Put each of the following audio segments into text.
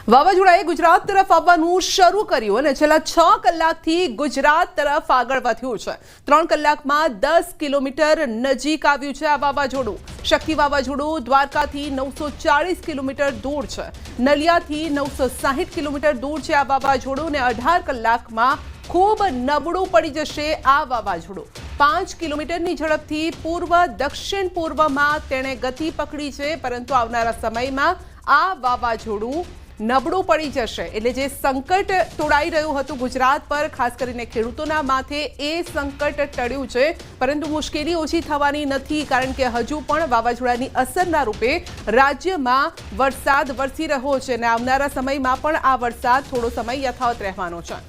વાવાઝોડાએ ગુજરાત તરફ આવવાનું શરૂ કર્યું અને છેલ્લા 6 કલાકથી ગુજરાત તરફ આગળ વધ્યું છે। 3 કલાકમાં 10 કિલોમીટર નજીક આવ્યું છે આ વાવાઝોડું। શક્તિ વાવાઝોડું દ્વારકાથી 940 કિલોમીટર દૂર છે, નલિયાથી 960 કિલોમીટર દૂર છે આ વાવાઝોડું અને 18 કલાકમાં ખૂબ નબળું પડી જશે આ વાવાઝોડું। 5 કિલોમીટરની ઝડપથી પૂર્વ દક્ષિણ પૂર્વમાં તેણે ગતિ પકડી છે, પરંતુ આવનારા સમયમાં આ વાવાઝોડું નબળું પડી જશે। એટલે જે સંકટ તોડાઈ રહ્યું હતું ગુજરાત પર, ખાસ કરીને ખેડૂતોના માથે એ સંકટ ટળ્યું છે, પરંતુ મુશ્કેલી ઓછી થવાની નથી, કારણ કે હજુ પણ વાવાઝોડાની અસરના રૂપે રાજ્યમાં વરસાદ વરસી રહ્યો છે અને આવનારા સમયમાં પણ આ વરસાદ થોડો સમય યથાવત રહેવાનો છે।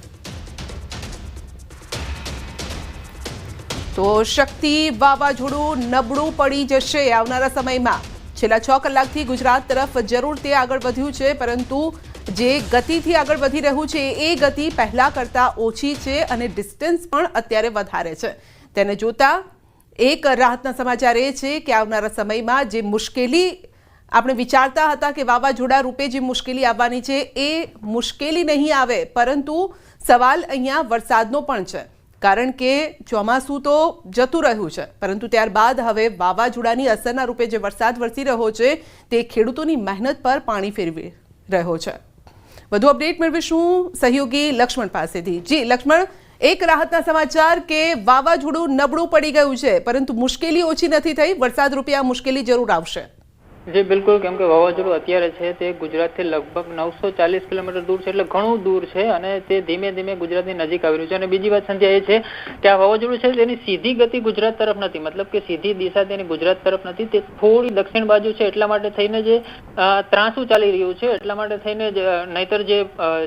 તો શક્તિ વાવાઝોડું નબળું પડી જશે આવનારા સમયમાં। છેલ્લા 6 કલાકથી ગુજરાત તરફ જરૂર તે આગળ વધ્યું છે, પરંતુ જે ગતિથી આગળ વધી રહ્યું છે એ ગતિ પહેલા કરતાં ઓછી છે અને ડિસ્ટન્સ પણ અત્યારે વધારે છે। તેને જોતા એક રાહતના સમાચાર એ છે કે આવનારા સમયમાં જે મુશ્કેલી આપણે વિચારતા હતા કે વાવાઝોડા રૂપે જે મુશ્કેલી આવવાની છે એ મુશ્કેલી નહીં આવે, પરંતુ સવાલ અહીંયા વરસાદનો પણ છે, કારણ કે ચોમાસું તો જતું રહ્યું છે, પરંતુ ત્યારબાદ હવે વાવાઝોડાની અસરના રૂપે જે વરસાદ વરસી રહ્યો છે તે ખેડૂતોની મહેનત પર પાણી ફેરવી રહ્યો છે। વધુ અપડેટ મેળવીશું સહયોગી લક્ષ્મણ પાસેથી। જી લક્ષ્મણ, એક રાહતના સમાચાર કે વાવાઝોડું નબળું પડી ગયું છે, પરંતુ મુશ્કેલી ઓછી નથી થઈ, વરસાદ રૂપે આ મુશ્કેલી જરૂર આવશે। જી બિલકુલ, કેમ કે વાવાઝોડું અત્યારે છે તે ગુજરાતથી લગભગ 940 કિલોમીટર દૂર છે, એટલે ઘણું દૂર છે અને તે ધીમે ધીમે ગુજરાતની નજીક આવી રહ્યું છે। અને બીજી વાત સંધ્યા એ છે કે આ વાવાઝોડું છે તેની સીધી ગતિ ગુજરાત તરફ નથી, મતલબ કે સીધી દિશા તેની ગુજરાત તરફ નથી, તે થોડી દક્ષિણ બાજુ છે, એટલા માટે થઈને જે ત્રાંસું ચાલી રહ્યું છે, એટલા માટે થઈને નહીતર જે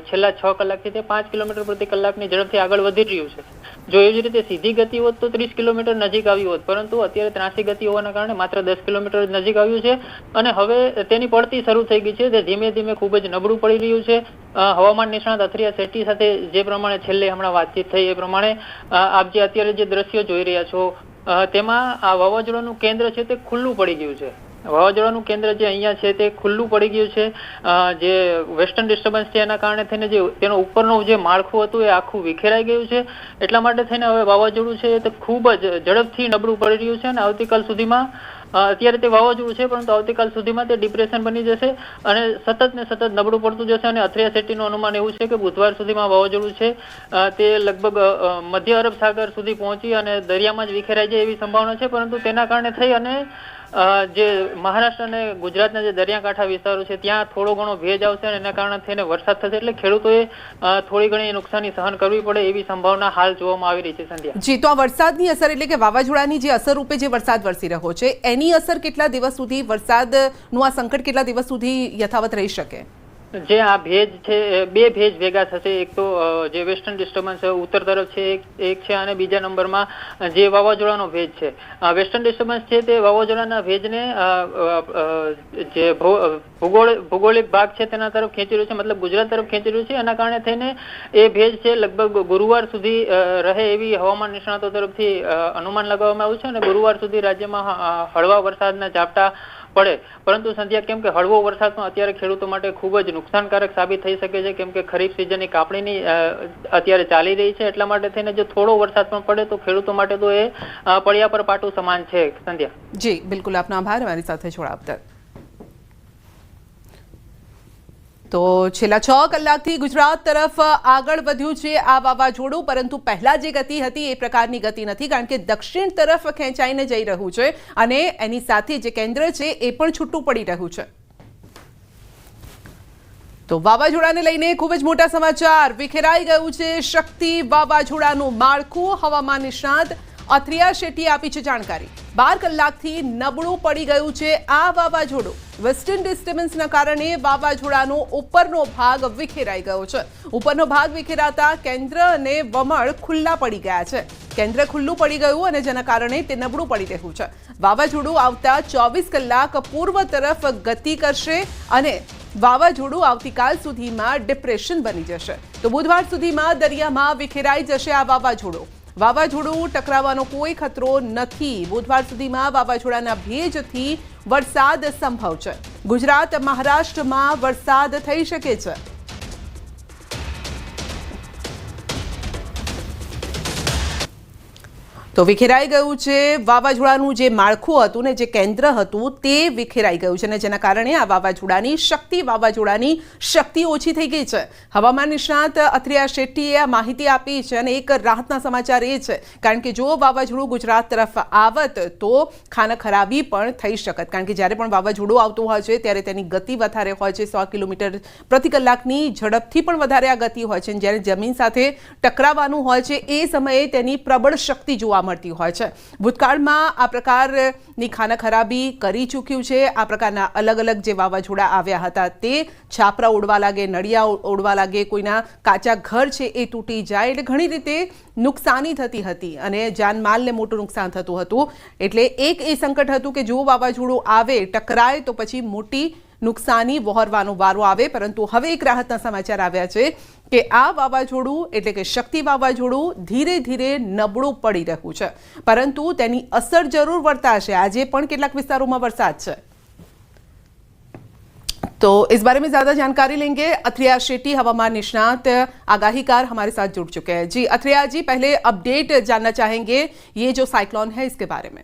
છેલ્લા 6 કલાકથી તે 5 કિલોમીટર પ્રતિ કલાકની ઝડપથી આગળ વધી રહ્યું છે। જો એવી જ રીતે સીધી ગતિ હોત તો 30 કિલોમીટર નજીક આવ્યું હોત, પરંતુ અત્યારે ત્રાંસી ગતિ હોવાના કારણે માત્ર 10 કિલોમીટર નજીક આવ્યું છે અને હવે તેની પડતી શરૂ થઈ ગઈ છે। તે ધીમે ધીમે ખૂબ જ નબળું પડી રહ્યું છે। હવામાન નિષ્ણાત અથરિયા શેટ્ટી સાથે જે પ્રમાણે છેલ્લે હમણાં વાતચીત થઈ એ પ્રમાણે આપ જે અત્યારે જે દ્રશ્યો જોઈ રહ્યા છો તેમાં આ વાવાઝોડાનું કેન્દ્ર છે તે ખુલ્લું પડી ગયું છે। વાવાઝોડાનું કેન્દ્ર જે અહીંયા છે તે ખુલ્લું પડી ગયું છે। જે વેસ્ટર્ન ડિસ્ટર્બન્સ છે એના કારણે થઈને જે તેનો ઉપરનું જે માળખું હતું એ આખું વિખેરાઈ ગયું છે, એટલા માટે થઈને હવે વાવાઝોડું છે તે ખૂબ જ ઝડપથી નબળું પડી રહ્યું છે અને આવતીકાલ સુધીમાં અત્યારે તે વાવાઝોડું છે, પરંતુ આવતીકાલ સુધીમાં તે ડિપ્રેશન બની જશે અને સતત ને સતત નબળું પડતું જશે। અને અથરિયા શેટ્ટીનું અનુમાન એવું છે કે બુધવાર સુધીમાં વાવાઝોડું છે તે લગભગ મધ્ય અરબ સાગર સુધી પહોંચી અને દરિયામાં જ વિખેરાઈ જાય એવી સંભાવના છે, પરંતુ તેના કારણે થઈ અને જે મહારાષ્ટ્ર અને ગુજરાતના જે દરિયાકાંઠા વિસ્તારો છે ત્યાં થોડો ઘણો ભેજ આવશે અને એના કારણે થઈને વરસાદ થશે, એટલે ખેડૂતોએ થોડી ઘણી નુકસાની સહન કરવી પડે એવી સંભાવના હાલ જોવામાં આવી રહી છે। સંધ્યા જી, તો આ વરસાદની અસર એટલે કે વાવાઝોડાની જે અસર રૂપે જે વરસાદ વરસી રહ્યો છે એની અસર કેટલા દિવસ સુધી, વરસાદનું આ સંકટ કેટલા દિવસ સુધી યથાવત રહી શકે? જે આ ભેજ છે, બે ભેજ ભેગા થશે। એક તો જે વેસ્ટર્ન ડિસ્ટર્બન્સ ઉત્તર તરફ છે એક છે, અને બીજા નંબરમાં જે વાવાઝોડાનો ભેજ છે। વેસ્ટર્ન ડિસ્ટર્બન્સ છે તે વાવાઝોડાના ભેજને જે ભૌગોલિક ભાગ છે તેના તરફ ખેંચી રહ્યું છે, મતલબ ગુજરાત તરફ ખેંચી રહ્યું છે। એના કારણે થઈને એ ભેજ છે લગભગ ગુરુવાર સુધી રહે એવી હવામાન નિષ્ણાતો તરફથી અનુમાન લગાવવામાં આવ્યું છે અને ગુરુવાર સુધી રાજ્યમાં હળવા વરસાદના ઝાપટા પડે। પરંતુ સંધ્યા, કેમ કે હળવો વરસાદ પણ અત્યારે ખેડૂતો માટે ખૂબ જ નુકસાનકારક સાબિત થઈ શકે છે, કેમ કે ખરીફ સિઝનની કાપણીની અત્યારે ચાલી રહી છે, એટલા માટે થઈને જો થોડો વરસાદ પણ પડે તો ખેડૂતો માટે તો એ પડ્યા પર પાટું સમાન છે। સંધ્યા જી બિલકુલ, આપનો આભાર અમારી સાથે જોડાવતા। તો છેલ્લા 6 કલાકથી ગુજરાત તરફ આગળ વધ્યું છે આ વાવાઝોડું, પરંતુ પહેલા જે ગતિ હતી એ પ્રકારની ગતિ નથી, કારણ કે દક્ષિણ તરફ ખેંચાઈને જઈ રહ્યું છે અને એની સાથે જે કેન્દ્ર છે એ પણ છૂટું પડી રહ્યું છે। તો વાવાઝોડાને લઈને ખૂબ જ મોટા સમાચાર, વિખેરાઈ ગયું છે શક્તિ વાવાઝોડાનું માળખું। હવામાન નિષ્ણાત અથરિયા શેટ્ટીએ આપી છે જાણકારી। 12 કલાકથી નબળું પડી ગયું છે આ વાવાઝોડું। વેસ્ટર્ન ડિસ્ટર્બન્સના કારણે વાવાઝોડાનો ઉપરનો ભાગ વિખેરાઈ ગયો છે। ઉપરનો ભાગ વિખેરાતા કેન્દ્ર અને વમળ ખુલ્લા પડી ગયા છે। કેન્દ્ર ખુલ્લું પડી ગયું અને જેના કારણે તે નબળું પડી રહ્યું છે। વાવાઝોડું આવતા 24 કલાક પૂર્વ તરફ ગતિ કરશે અને વાવાઝોડું આવતીકાલ સુધીમાં ડિપ્રેશન બની જશે। તો બુધવાર સુધીમાં દરિયામાં વિખેરાઈ જશે આ વાવાઝોડું। વાવાઝોડું ટકરાવવાનો કોઈ ખતરો નથી। બુધવાર સુધીમાં વાવાઝોડાના ભેજથી વરસાદ સંભવ છે। ગુજરાત મહારાષ્ટ્રમાં વરસાદ થઈ શકે છે। તો વિખેરાઈ ગયું છે વાવાઝોડાનું જે માળખું હતું ને જે કેન્દ્ર હતું તે વિખેરાઈ ગયું છે અને જેના કારણે આ વાવાઝોડાની શક્તિ ઓછી થઈ ગઈ છે। હવામાન નિષ્ણાત અથરિયા શેટ્ટીએ આ માહિતી આપી છે અને એક રાહતના સમાચાર એ છે કારણ કે જો વાવાઝોડું ગુજરાત તરફ આવત તો ખાનાખરાબી પણ થઈ શકત કારણ કે જ્યારે પણ વાવાઝોડું આવતું હોય છે ત્યારે તેની ગતિ વધારે હોય છે 100 કિલોમીટર પ્રતિ કલાકની ઝડપથી પણ વધારે આ ગતિ હોય છે જ્યારે જમીન સાથે ટકરાવાનું હોય છે એ સમયે તેની પ્રબળ શક્તિ જોવા મળતી હોય છે। ભૂતકાળમાં આ પ્રકારની ખાનાખરાબી કરી ચૂક્યું છે। આ પ્રકારના અલગ અલગ જે વાવાઝોડા આવ્યા હતા તે છાપરા ઉડવા લાગે, નળિયા ઉડવા લાગે, કોઈના કાચા ઘર છે એ તૂટી જાય એટલે ઘણી રીતે નુકસાની થતી હતી અને જાનમાલને મોટું નુકસાન થતું હતું। એટલે એક એ સંકટ હતું કે જો વાવાઝોડું આવે, ટકરાય તો પછી મોટી નુકસાની વહોરવાનો વારો આવે, પરંતુ હવે એક રાહતના સમાચાર આવ્યા છે કે આ વાવાઝોડું એટલે કે શક્તિ વાવાઝોડું ધીરે ધીરે નબળું પડી રહ્યું છે, પરંતુ તેની અસર જરૂર વર્તાશે। આજે પણ કેટલાક વિસ્તારોમાં વરસાદ છે। तो इस बारे में ज्यादा जानकारी लेंगे। अथरिया शेट्टी हवामान निष्णात आगाहीकार हमारे साथ जुड़ चुके हैं। जी अथरिया जी, पहले अपडेट जानना चाहेंगे ये जो साइक्लोन है इसके बारे में।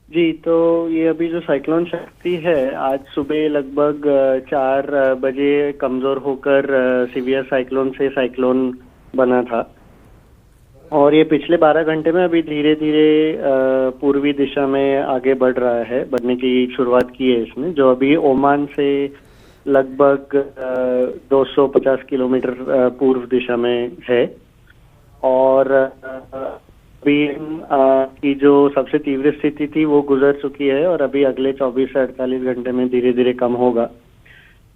जी, तो ये अभी जो साइक्लोन शक्ति है आज सुबह लगभग 4 बजे कमजोर होकर सीवियर साइक्लोन से साइक्लोन बना था और ये पिछले 12 घंटे में अभी धीरे धीरे पूर्वी दिशा में आगे बढ़ रहा है, बढ़ने की शुरुआत की है इसने, जो अभी ओमान से लगभग 250 किलोमीटर पूर्व दिशा में है और अभी की जो सबसे तीव्र स्थिति थी वो गुजर चुकी है और अभी अगले 24 से 48 घंटे में धीरे धीरे कम होगा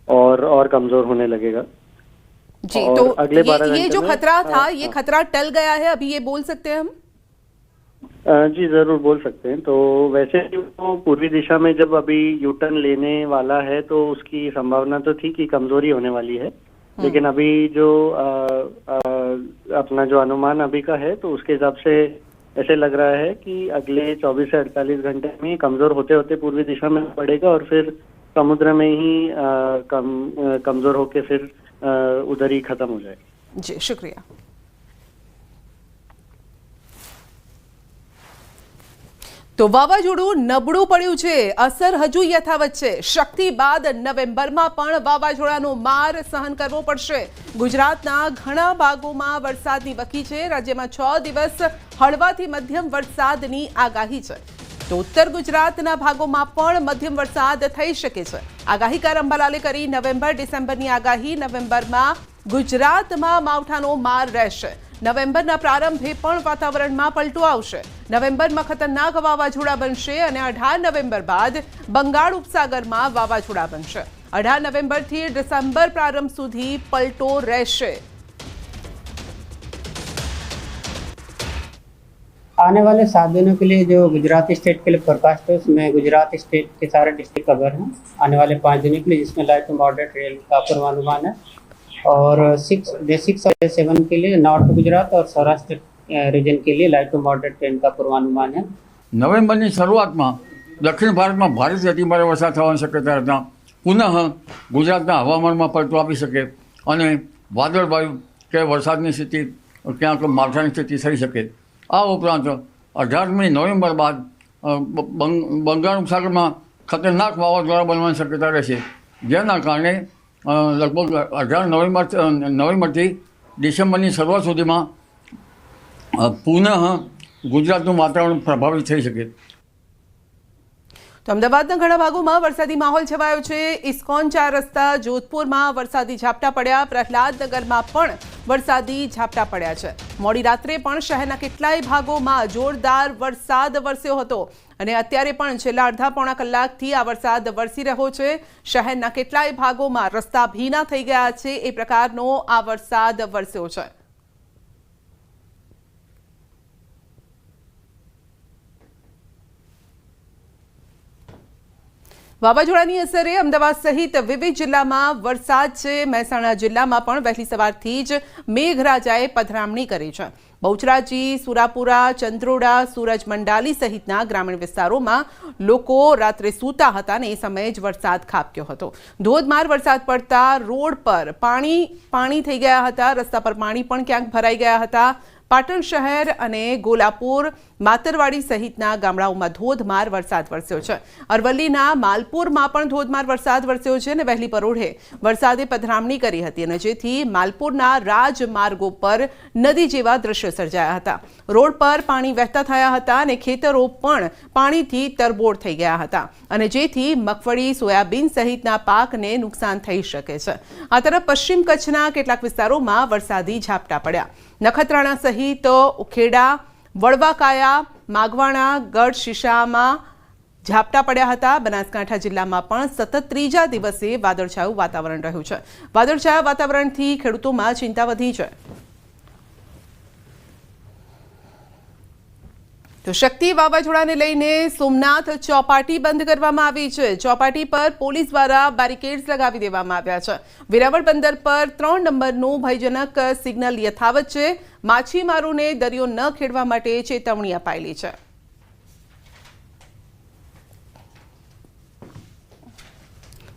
और कमजोर होने लगेगा। जी, तो अगले ये जो खतरा था ये खतरा टल गया है अभी, ये बोल सकते हैं हम? जी जरूर बोल सकते हैं। तो वैसे तो पूर्वी दिशा में जब अभी यू टर्न लेने वाला है तो उसकी संभावना तो थी कि कमजोरी होने वाली है, लेकिन अभी जो अपना जो अनुमान अभी का है तो उसके हिसाब से ऐसे लग रहा है कि अगले 24 से 48 घंटे में कमजोर होते होते पूर्वी दिशा में बढ़ेगा और फिर समुद्र में ही कमजोर होके फिर उधर ही खत्म हो जाएगा। जी शुक्रिया। તો વાવાઝોડું નબળું પડ્યું છે, અસર હજુ યથાવત છે। શક્તિ બાદ નવેમ્બરમાં પણ વાવાઝોડાનો માર સહન કરવો પડશે। ગુજરાતના ઘણા ભાગોમાં વરસાદની વકી છે। રાજ્યમાં 6 દિવસ હળવાથી મધ્યમ વરસાદની આગાહી છે, તો ઉત્તર ગુજરાતના ભાગોમાં પણ મધ્યમ વરસાદ થઈ શકે છે। આગાહીકાર અંબાલાલે કરી નવેમ્બર ડિસેમ્બરની આગાહી। નવેમ્બરમાં ગુજરાતમાં માવઠાનો માર રહેશે। નવેમ્બરના પ્રારંભે પણ વાતાવરણમાં પલટો આવશે। નવેમ્બરમાં ખતરનાક વાવાઝોડા બનશે અને 18 નવેમ્બર બાદ બંગાળ ઉપસાગરમાં વાવાઝોડા બનશે। 18 નવેમ્બરથી ડિસેમ્બર પ્રારંભ સુધી પલટો રહેશે। आने वाले 7 दिनों के लिए जो गुजरात स्टेट के लिए फोरकास्ट है उसमें गुजरात स्टेट के सारे डिस्ट्रिक्ट कवर हैं आने वाले 5 दिनों के लिए, जिसमें लाइट टू मॉडरेट रेन का पूर्वानुमान है और 6 और 7 के लिए नॉर्थ गुजरात और सौराष्ट्र रीजन के लिए लाइट टू मॉडरेट रेन का पूर्वानुमान है। નવેમ્બરની શરૂઆતમાં દક્ષિણ ભારતમાં ભારેથી અતિભારે વરસાદ થવાની શક્યતા હતા। પુનઃ ગુજરાતના હવામાનમાં પલટો આપી શકે અને વાદળવાયુ કે વરસાદની સ્થિતિ ક્યાંક માવઠાની સ્થિતિ થઈ શકે। આ ઉપરાંત 18મી નવેમ્બર બાદ બંગાળ ઉપસાગરમાં ખતરનાક વાવાઝોડા બનવાની શક્યતા રહેશે, જેના કારણે લગભગ 18 નવેમ્બરથી ડિસેમ્બરની શરૂઆત સુધીમાં પુનઃ ગુજરાતનું વાતાવરણ પ્રભાવિત થઈ શકે। તો અમદાવાદના ઘણા ભાગોમાં વરસાદી માહોલ છવાયો છે। ઇસ્કોન 4 રસ્તા જોધપુરમાં વરસાદી ઝાપટા પડ્યા। પ્રહલાદનગરમાં પણ વરસાદી ઝાપટા પડ્યા છે। મોડી રાત્રે પણ શહેરના કેટલાય ભાગોમાં જોરદાર વરસાદ વરસ્યો હતો અને અત્યારે પણ છેલ્લા અડધા પોણા કલાકથી આ વરસાદ વરસી રહ્યો છે। શહેરના કેટલાય ભાગોમાં રસ્તા ભીના થઈ ગયા છે, એ પ્રકારનો આ વરસાદ વરસ્યો છે। વાવાઝોડાની અસરે અમદાવાદ સહિત વિવિધ જિલ્લામાં વરસાદ છે. મહેસાણા જિલ્લામાં પણ વહેલી સવારથી જ મેઘરાજાએ પધરામણી કરી છે. બહુચરાજી, સુરાપુરા, ચંદ્રોડા, સૂરજ મંડાલી સહિતના ગ્રામીણ વિસ્તારોમાં લોકો રાત્રે સૂતા હતા અને એ સમયે જ વરસાદ ખાબક્યો હતો. ધોધમાર વરસાદ પડતા રોડ પર પાણી થઈ ગયા હતા. રસ્તા પર પાણી પણ ક્યાંક ભરાઈ ગયા હતા. પાટણ શહેર અને ગોલાપુર, માતરવાડી સહિતના ગામડાઓમાં ધોધમાર વરસાદ વરસ્યો છે. અરવલ્લીના માલપુરમાં પણ ધોધમાર વરસાદ વરસ્યો છે અને વહેલી પરોઢે વરસાદે પધરામણી કરી હતી અને જેથી માલપુરના રાજમાર્ગો પર નદી જેવા દ્રશ્યો સર્જાયા હતા. રોડ પર પાણી વહેતા થયા હતા અને ખેતરો પણ પાણીથી તરબોળ થઈ ગયા હતા અને જેથી મગફળી, સોયાબીન સહિતના પાકને નુકસાન થઈ શકે છે. આ તરફ પશ્ચિમ કચ્છના કેટલાક વિસ્તારોમાં વરસાદી ઝાપટા પડ્યા. નખત્રાણા સહિત ઉખેડા, વડવાકાયા, માગવાણા, ગઢ શીશામાં ઝાપટા પડ્યા હતા. બનાસકાંઠા જિલ્લામાં પણ સતત ત્રીજા દિવસે વાદળછાયું વાતાવરણ રહ્યું છે. વાદળછાયા વાતાવરણથી ખેડૂતોમાં ચિંતા વધી છે. તો શક્તિ વાવાઝોડાને લઈને સોમનાથ ચોપાટી બંધ કરવામાં આવી છે. ચોપાટી પર પોલીસ દ્વારા બેરિકેડ્સ લગાવી દેવામાં આવ્યા છે. વેરાવળ બંદર પર 3 નંબરનું ભયજનક સિગ્નલ યથાવત છે. માછીમારોને દરિયો ન ખેડવા માટે ચેતવણી અપાયેલી છે.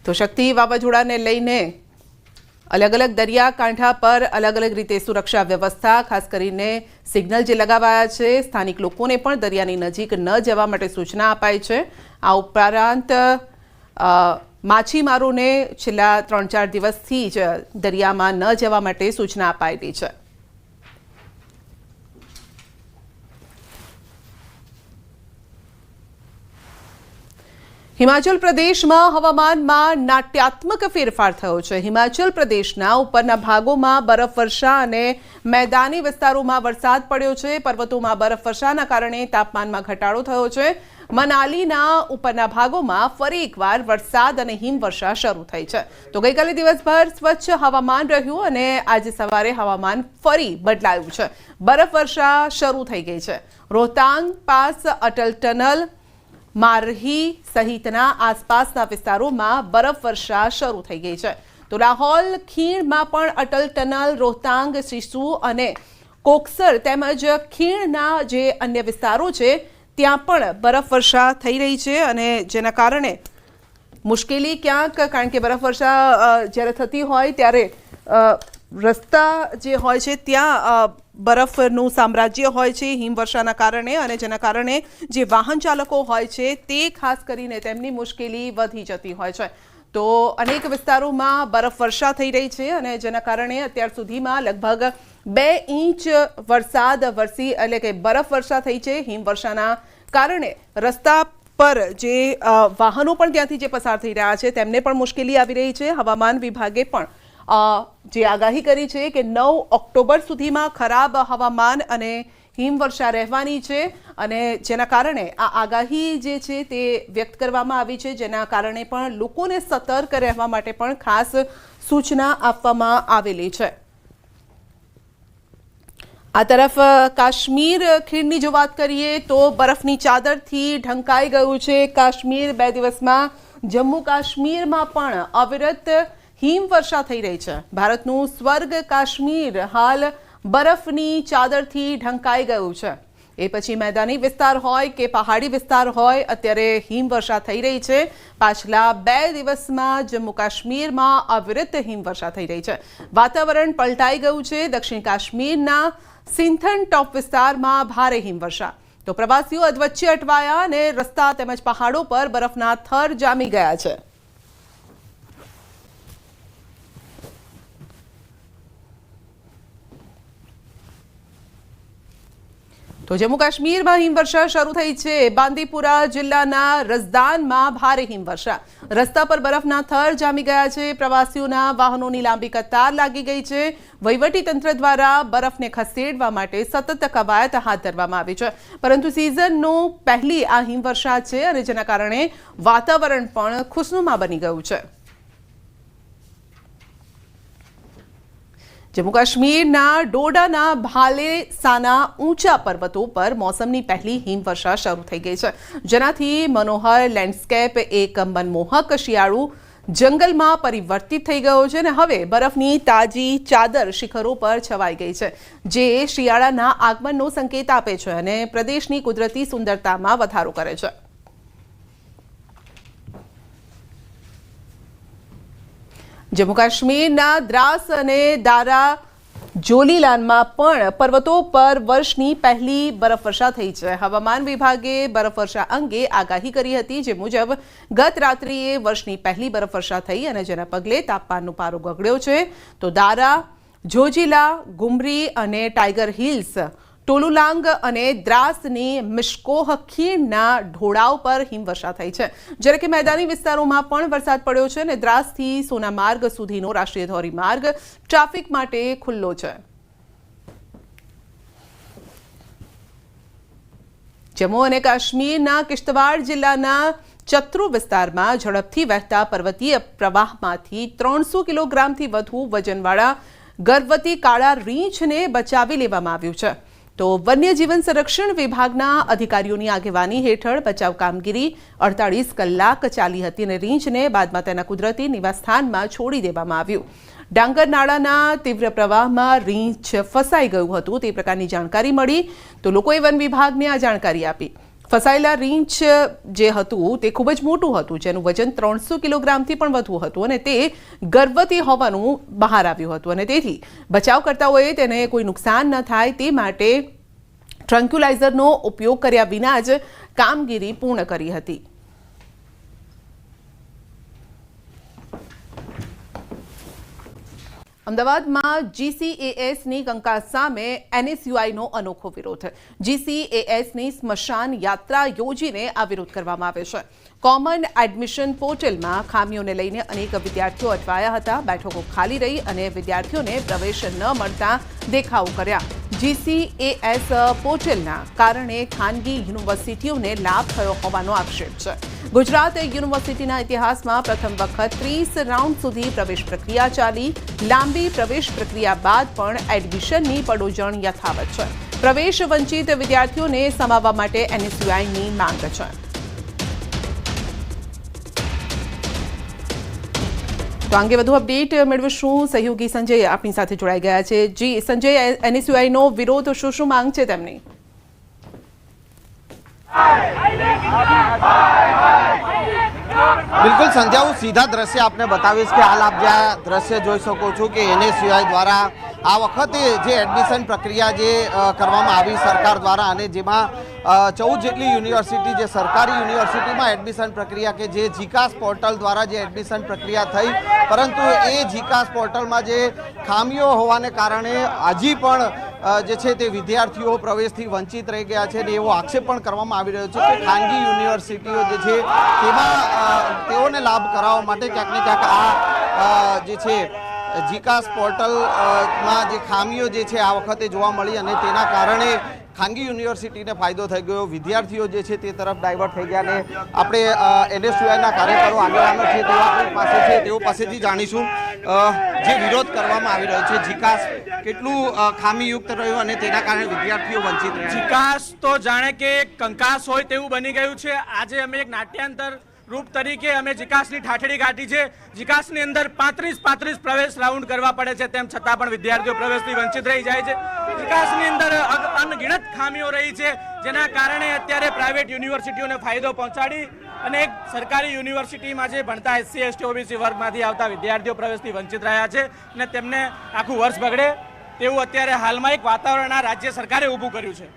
તો શક્તિ વાવાઝોડાને લઈને અલગ અલગ દરિયાકાંઠા પર અલગ અલગ રીતે સુરક્ષા વ્યવસ્થા, ખાસ કરીને સિગ્નલ જે લગાવાયા છે. સ્થાનિક લોકોને પણ દરિયાની નજીક ન જવા માટે સૂચના અપાઈ છે. આ ઉપરાંત માછીમારોને છેલ્લા 3-4 દિવસથી જ દરિયામાં ન જવા માટે સૂચના અપાયેલી છે. હિમાચલ પ્રદેશમાં હવામાનમાં નાટ્યાત્મક ફેરફાર થયો છે. હિમાચલ પ્રદેશના ઉપરના ભાગોમાં બરફવર્ષા અને મેદાની વિસ્તારોમાં વરસાદ પડ્યો છે. પર્વતોમાં બરફવર્ષાના કારણે તાપમાનમાં ઘટાડો થયો છે. મનાલીના ઉપરના ભાગોમાં ફરી એકવાર વરસાદ અને હિમવર્ષા શરૂ થઈ છે. તો ગઈકાલે દિવસભર સ્વચ્છ હવામાન રહ્યું અને આજે સવારે હવામાન ફરી બદલાયું છે. બરફવર્ષા શરૂ થઈ ગઈ છે. રોહતાંગ પાસ, અટલ ટનલ, મારહી સહિતના આસપાસના વિસ્તારોમાં બરફવર્ષા શરૂ થઈ ગઈ છે. તો લાહોલ ખીણમાં પણ અટલ ટનલ, રોહતાંગ, સિસુ અને કોકસર તેમજ ખીણના જે અન્ય વિસ્તારો છે ત્યાં પણ બરફવર્ષા થઈ રહી છે અને જેના કારણે મુશ્કેલી ક્યાંક, કારણ કે બરફવર્ષા જ્યારે થતી હોય ત્યારે રસ્તા જે હોય છે ત્યાં બરફનું સામ્રાજ્ય હોય છે હિમવર્ષાના કારણે અને જેના કારણે જે વાહન ચાલકો હોય છે તે ખાસ કરીને તેમની મુશ્કેલી વધી જતી હોય છે. તો અનેક વિસ્તારોમાં બરફવર્ષા થઈ રહી છે અને જેના કારણે અત્યાર સુધીમાં લગભગ 2 ઇંચ વરસાદ વરસી એટલે કે બરફવર્ષા થઈ છે. હિમવર્ષાના કારણે રસ્તા પર જે વાહનો પણ ત્યાંથી જે પસાર થઈ રહ્યા છે તેમને પણ મુશ્કેલી આવી રહી છે. હવામાન વિભાગે પણ જે આગાહી કરી છે કે 9 ઓક્ટોબર સુધીમાં ખરાબ હવામાન અને હિમવર્ષા રહેવાની છે અને જેના કારણે આ આગાહી જે છે તે વ્યક્ત કરવામાં આવી છે, જેના કારણે પણ લોકોને સતર્ક રહેવા માટે પણ ખાસ સૂચના આપવામાં આવેલી છે. આ તરફ કાશ્મીર ખીણની જો વાત કરીએ તો બરફની ચાદરથી ઢંકાઈ ગયું છે કાશ્મીર. 2 દિવસમાં જમ્મુ કાશ્મીરમાં પણ અવિરત હિમવર્ષા થઈ રહી છે. ભારતનું સ્વર્ગ કાશ્મીર હાલ બરફની ચાદરથી ઢંકાઈ ગયું છે. એ પછી મેદાની વિસ્તાર હોય કે પહાડી વિસ્તાર હોય, અત્યારે હિમવર્ષા થઈ રહી છે. પાછલા 2 દિવસમાં જમ્મુ કાશ્મીરમાં અવિરત હિમવર્ષા થઈ રહી છે. વાતાવરણ પલટાઈ ગયું છે. દક્ષિણ કાશ્મીરના સિંથન ટોપ વિસ્તારમાં ભારે હિમવર્ષા. તો પ્રવાસીઓ અધવચ્ચે અટવાયા અને રસ્તા તેમજ પહાડો પર બરફના થર જામી ગયા છે. તો જમ્મુ કાશ્મીરમાં હિમવર્ષા શરૂ થઈ છે. બાંદીપુરા જિલ્લાના રઝદાનમાં ભારે હિમવર્ષા. રસ્તા પર બરફના થર જામી ગયા છે. પ્રવાસીઓના વાહનોની લાંબી કતાર લાગી ગઈ છે. વહીવટીતંત્ર દ્વારા બરફને ખસેડવા માટે સતત કવાયત હાથ ધરવામાં આવી છે, પરંતુ સિઝનનું પહેલી આ હિમવર્ષા છે અને જેના કારણે વાતાવરણ પણ ખુશનુમા બની ગયું છે. જમ્મુ કાશ્મીરના ડોડાના ભાલેસાના ઊંચા પર્વતો પર મોસમની પહેલી હિમવર્ષા શરૂ થઈ ગઈ છે, જેનાથી મનોહર લેન્ડસ્કેપ એક મનમોહક શિયાળુ જંગલમાં પરિવર્તિત થઈ ગયો છે અને હવે બરફની તાજી ચાદર શિખરો પર છવાઈ ગઈ છે, જે શિયાળાના આગમનનો સંકેત આપે છે અને પ્રદેશની કુદરતી સુંદરતામાં વધારો કરે છે. જમ્મુ કાશ્મીરના દ્રાસ અને દારા જોલીલાનમાં પણ પર્વતો પર વર્ષની પહેલી બરફવર્ષા થઈ છે. હવામાન વિભાગે બરફવર્ષા અંગે આગાહી કરી હતી, જે મુજબ ગત રાત્રિએ વર્ષની પહેલી બરફવર્ષા થઈ અને જેના પગલે તાપમાનનો પારો ગગડ્યો છે. તો દારા, જોજીલા, ગુમરી અને ટાઈગર હિલ્સ, ટોલુલાંગ અને દ્રાસની મિશ્કોહ ખીણના ઢોળાવ પર હિમવર્ષા થઈ છે, જ્યારે કે મેદાની વિસ્તારોમાં પણ વરસાદ પડ્યો છે અને દ્રાસથી સોનામાર્ગ સુધીનો રાષ્ટ્રીય ધોરીમાર્ગ ટ્રાફિક માટે ખુલ્લો છે. જમ્મુ અને કાશ્મીરના કિશ્તવાડ જિલ્લાના ચત્રુ વિસ્તારમાં ઝડપથી વહેતા પર્વતીય પ્રવાહમાંથી 300 કિલોગ્રામથી વધુ વજનવાળા ગર્ભવતી કાળા રીંછને બચાવી લેવામાં આવ્યું છે. તો વન્યજીવન સંરક્ષણ વિભાગના અધિકારીઓની આગેવાની હેઠળ બચાવ કામગીરી 48 કલાક ચાલી હતી અને રીંછને બાદમાં તેના કુદરતી નિવાસસ્થાનમાં છોડી દેવામાં આવ્યું. ડાંગર નાળાના તીવ્ર પ્રવાહમાં રીંછ ફસાઈ ગયું હતું તે પ્રકારની જાણકારી મળી, તો લોકોએ વન વિભાગને આ જાણકારી આપી. ફસાયેલા રીંછ જે હતું તે ખૂબ જ મોટું હતું, જેનું વજન 300 કિલોગ્રામથી પણ વધુ હતું અને તે ગર્ભવતી હોવાનું બહાર આવ્યું હતું અને તેથી બચાવકર્તાઓએ તેને કોઈ નુકસાન ન થાય તે માટે ટ્રન્ક્યુલાઇઝરનો ઉપયોગ કર્યા વિના જ કામગીરી પૂર્ણ કરી હતી. અમદાવાદમાં GCASની કંકાસ સામે NSUIનો અનોખો વિરોધ. GCASની સ્મશાન યાત્રા યોજીને આ વિરોધ કરવામાં આવ્યો છે. કોમન એડમિશન પોર્ટલમાં ખામીઓને લઈને અનેક વિદ્યાર્થીઓ અટવાયા હતા. બેઠકો ખાલી રહી અને વિદ્યાર્થીઓને પ્રવેશ ન મળતા દેખાવો કર્યા. GCAS પોર્ટલના કારણે ખાનગી યુનિવર્સિટીઓને લાભ થયો હોવાનો આક્ષેપ છે. ગુજરાત યુનિવર્સિટીના ઇતિહાસમાં પ્રથમ વખત 30 રાઉન્ડ સુધી પ્રવેશ પ્રક્રિયા ચાલી. લાંબી પ્રવેશ પ્રક્રિયા બાદ પણ એડમિશનની પડોજણ યથાવત છે. પ્રવેશ વંચિત વિદ્યાર્થીઓને સમાવવા માટે NSUIની માંગ છે. તો અંગે વધુ અપડેટ મેળવીશું. સહયોગી સંજય આપણી સાથે જોડાઈ ગયા છે. જી સંજય, NSUIનો વિરોધ શું માંગ છે તેમની? બિલકુલ સંધ્યા, હું સીધા દ્રશ્ય આપને બતાવીશ કે હાલ આપ જ્યાં દ્રશ્ય જોઈ શકો છો કે NSUI દ્વારા આ વખતે જે એડમિશન પ્રક્રિયા જે કરવામાં આવી સરકાર દ્વારા અને જેમાં 14 જેટલી યુનિવર્સિટી જે સરકારી યુનિવર્સિટીમાં એડમિશન પ્રક્રિયા કે જે જીકાસ પોર્ટલ દ્વારા જે એડમિશન પ્રક્રિયા થઈ, પરંતુ એ જીકાસ પોર્ટલમાં જે ખામીઓ હોવાને કારણે હજી પણ જે છે તે વિદ્યાર્થીઓ પ્રવેશથી વંચિત રહી ગયા છે અને એવો આક્ષેપ પણ કરવામાં આવી રહ્યો છે કે ખાનગી યુનિવર્સિટીઓ જે છે તેમાં તેઓને લાભ કરાવવા માટે ક્યાંક ને ક્યાંક આ જે છે જીકાસ પોર્ટલમાં જે ખામીઓ જે છે આ વખતે જોવા મળી અને તેના કારણે ખાનગી યુનિવર્સિટીને ફાયદો થઈ ગયો. વિદ્યાર્થીઓ જે છે તે તરફ ડાયવર્ટ થઈ ગયા અને આપણે NSUIના કાર્યકરો આગેવાનો છે તેઓ પાસેથી જાણીશું જે વિરોધ કરવામાં આવી રહ્યો છે. જીકાસ કેટલું ખામીયુક્ત રહ્યું અને તેના કારણે વિદ્યાર્થીઓ વંચિત રહ્યા. જીકાસ તો જાણે કે કંકાસ હોય તેવું બની ગયું છે. આજે અમે એક નાટ્યાંતર રૂપ તરીકે અમે જીકાસની ઠાઠડી કાઢી છે. જીકાસની અંદર 35 પ્રવેશ રાઉન્ડ કરવા પડે છે, તેમ છતાં પણ વિદ્યાર્થીઓ પ્રવેશથી વંચિત રહી જાય છે. જીકાસની અંદર અનગિનત ખામીઓ રહી છે, જેના કારણે અત્યારે પ્રાઇવેટ યુનિવર્સિટીઓને ફાયદો પહોંચાડી અને એક સરકારી યુનિવર્સિટીમાં જે ભણતા SC ST OBC વર્ગમાંથી આવતા વિદ્યાર્થીઓ પ્રવેશથી વંચિત રહ્યા છે અને તેમને આખું વર્ષ બગડે તેવું અત્યારે હાલમાં એક વાતાવરણ આ રાજ્ય સરકારે ઊભું કર્યું છે.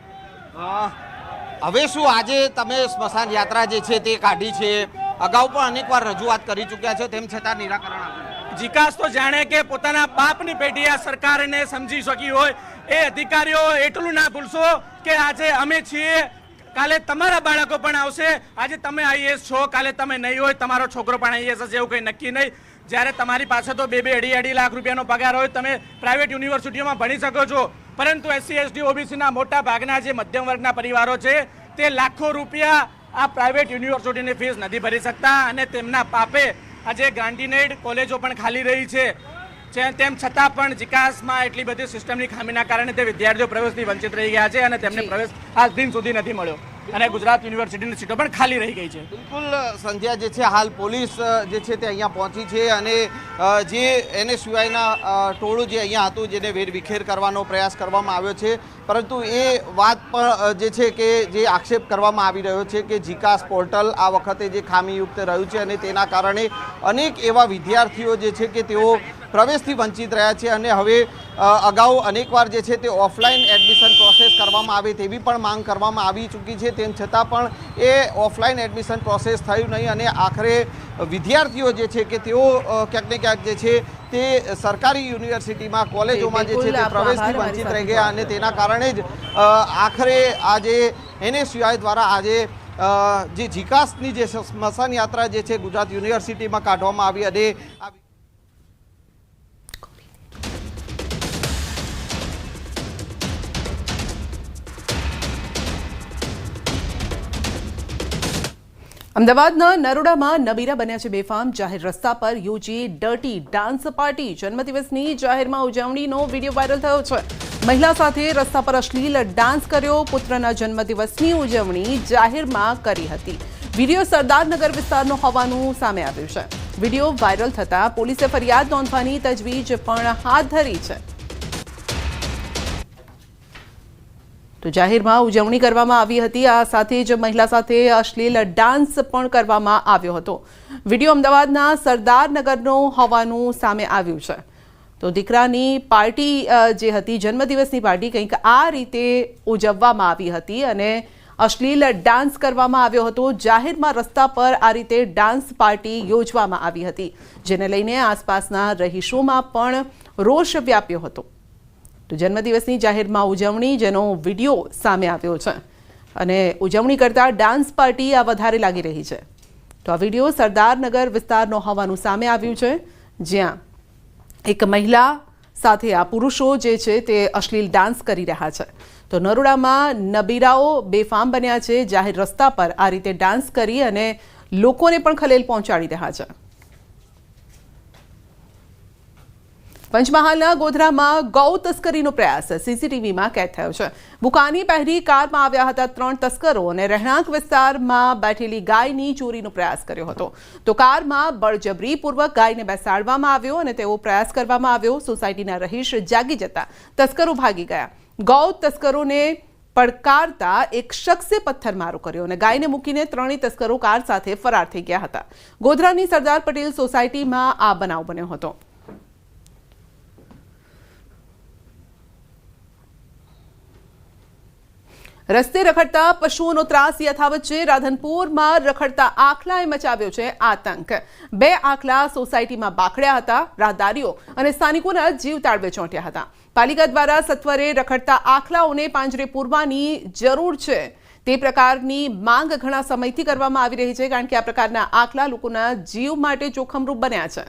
હવે શું આજે તમે સ્મશાન યાત્રા જે છે તે કાઢી છે, અગાઉ પણ અનેકવાર રજૂઆત કરી ચૂક્યા છે, તેમ છતાં નિરાકરણ આવ્યું? જીકાસ તો જાણે કે પોતાના બાપની પેઢી આ સરકારને સમજી શકી હોય. એ અધિકારીઓ એટલું ના ભૂલશો કે આજે અમે છીએ, કાલે તમારા બાળકો પણ આવશે. આજે તમે IAS છો, કાલે તમે નહીં હોય, તમારો છોકરો પણ IAS હશે, એવું કંઈ નક્કી નહીં. જ્યારે તમારી પાસે તો 2-2.5 લાખ રૂપિયાનો પગાર હોય, તમે પ્રાઇવેટ યુનિવર્સિટીઓમાં ભણી શકો છો, પરંતુ SC ST OBCના મોટા ભાગના જે મધ્યમ વર્ગના પરિવારો છે તે લાખો રૂપિયા આ પ્રાઇવેટ યુનિવર્સિટીની ફીસ નથી ભરી શકતા અને તેમના પાપે આજે ગાંધીનગર કોલેજો પણ ખાલી રહી છે. છે, તેમ છતાં પણ જીકાસમાં એટલી બધી સિસ્ટમની ખામીના કારણે તે વિદ્યાર્થીઓ પ્રવેશથી વંચિત રહી ગયા છે અને તેમને પ્રવેશ આજ દિન સુધી નથી મળ્યો અને ગુજરાત યુનિવર્સિટીની સીટો પણ ખાલી રહી ગઈ છે. બિલકુલ સંધ્યા, જે છે હાલ પોલીસ જે છે તે અહીંયા પહોંચી છે અને જે NSUIના ટોળું જે અહીંયા હતું જેને વેરવિખેર કરવાનો પ્રયાસ કરવામાં આવ્યો છે, પરંતુ એ વાત પણ જે છે કે જે આક્ષેપ કરવામાં આવી રહ્યો છે કે જીકાસ પોર્ટલ આ વખતે જે ખામીયુક્ત રહ્યું છે અને તેના કારણે અનેક એવા વિદ્યાર્થીઓ જે છે કે તેઓ પ્રવેશથી વંચિત રહ્યા છે અને હવે અગાઉ અનેકવાર જે છે તે ઓફલાઈન એડમિશન પ્રોસેસ કરવામાં આવે તેવી પણ માંગ કરવામાં આવી ચૂકી છે, તેમ છતાં પણ એ ઓફલાઈન એડમિશન પ્રોસેસ થયું નહીં અને આખરે વિદ્યાર્થીઓ જે છે કે તેઓ ક્યાંક ને ક્યાંક જે છે તે સરકારી યુનિવર્સિટીમાં કોલેજોમાં જે છે તે પ્રવેશથી વંચિત રહી ગયા અને તેના કારણે જ આખરે આજે NSUI દ્વારા આજે જે જીકાસની જે સ્મશાન યાત્રા જે છે ગુજરાત યુનિવર્સિટીમાં કાઢવામાં આવી અને અમદાવાદના નરોડામાં નબીરા બન્યા છે બેફામ. જાહેર રસ્તા પર યોજી ડર્ટી ડાન્સ પાર્ટી. જન્મદિવસની જાહેરમાં ઉજવણીનો વિડીયો વાયરલ થયો છે. મહિલા સાથે રસ્તા પર અશ્લીલ ડાન્સ કર્યો. પુત્રના જન્મદિવસની ઉજવણી જાહેરમાં કરી હતી. વિડીયો સરદારનગર વિસ્તારનો હોવાનું સામે આવ્યું છે. વિડીયો વાયરલ થતાં પોલીસે ફરિયાદ નોંધવાની તજવીજ પણ હાથ ધરી છે. તો જાહેરમાં ઉજવણી કરવામાં આવી હતી. આ સાથે જ મહિલા સાથે અશ્લીલ ડાન્સ પણ કરવામાં આવ્યો હતો. વિડીયો અમદાવાદના સરદારનગરનો હોવાનું સામે આવ્યું છે. તો દીકરાની પાર્ટી જે હતી, જન્મદિવસની પાર્ટી કંઈક આ રીતે ઉજવવામાં આવી હતી અને અશ્લીલ ડાન્સ કરવામાં આવ્યો હતો. જાહેરમાં રસ્તા પર આ રીતે ડાન્સ પાર્ટી યોજવામાં આવી હતી, જેને લઈને આસપાસના રહીશોમાં પણ રોષ વ્યાપ્યો હતો. તો જન્મદિવસની જાહેરમાં ઉજવણી, જેનો વિડીયો સામે આવ્યો છે અને ઉજવણી કરતા ડાન્સ પાર્ટી આ વધારે લાગી રહી છે. તો આ વિડીયો સરદારનગર વિસ્તારનો હોવાનું સામે આવ્યું છે, જ્યાં એક મહિલા સાથે આ પુરુષો જે છે તે અશ્લીલ ડાન્સ કરી રહ્યા છે. તો નરોડામાં નબીરાઓ બેફામ બન્યા છે. જાહેર રસ્તા પર આ રીતે ડાન્સ કરી અને લોકોને પણ ખલેલ પહોંચાડી રહ્યા છે. પંચમહાલના ગોધરામાં ગૌ તસ્કરીનો પ્રયાસ CCTVમાં કેદ થયો છે. બુકાની પહેરી કારમાં આવ્યા હતા 3 તસ્કરો અને રહેણાંક વિસ્તારમાં બેઠેલી ગાયની ચોરીનો પ્રયાસ કર્યો હતો. તો કારમાં બળજબરીપૂર્વક ગાયને બેસાડવામાં આવ્યો અને તેવો પ્રયાસ કરવામાં આવ્યો. સોસાયટીના રહીશ જાગી જતા તસ્કરો ભાગી ગયા. ગૌ તસ્કરોને પડકારતા એક શખ્સે પથ્થરમારો કર્યો અને ગાયને મૂકીને 3 તસ્કરો કાર સાથે ફરાર થઈ ગયા હતા. ગોધરાની સરદાર પટેલ સોસાયટીમાં આ બનાવ બન્યો હતો. રસ્તે રખડતા પશુઓનો ત્રાસ યથાવત છે. રાધનપુરમાં રખડતા આખલાએ મચાવ્યો છે આતંક. 2 આખલા સોસાયટીમાં બાખડ્યા હતા. રાહદારીઓ અને સ્થાનિકોના જીવ તાળવે ચોંટ્યા હતા. પાલિકા દ્વારા સત્વરે રખડતા આખલાઓને પાંજરે પૂરવાની જરૂર છે. તે પ્રકારની માંગ ઘણા સમયથી કરવામાં આવી રહી છે, કારણ કે આ પ્રકારના આખલા લોકોના જીવ માટે જોખમરૂપ બન્યા છે.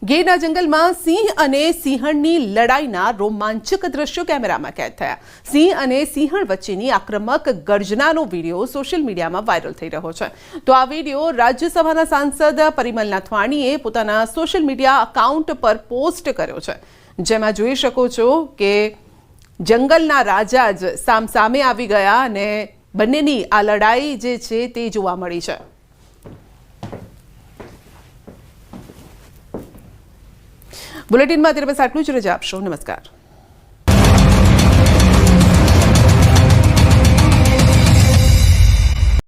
ગીરના જંગલમાં સિંહ અને સિંહણની લડાઈના રોમાંચક દ્રશ્યો કેમેરામાં કેદ થયા. સિંહ અને સિંહણ વચ્ચેની આક્રમક ગર્જનાનો વિડીયો સોશિયલ મીડિયામાં વાયરલ થઈ રહ્યો છે. તો આ વિડીયો રાજ્યસભાના સાંસદ પરિમલ નાથવાણીએ પોતાના સોશિયલ મીડિયા અકાઉન્ટ પર પોસ્ટ કર્યો છે, જેમાં જોઈ શકો છો કે જંગલના રાજા જ સામસામે આવી ગયા અને બંનેની આ લડાઈ જે છે તે જોવા મળી છે. બુલેટિનમાં અત્યારે બસ આટલું જ. રજા આપશો. નમસ્કાર.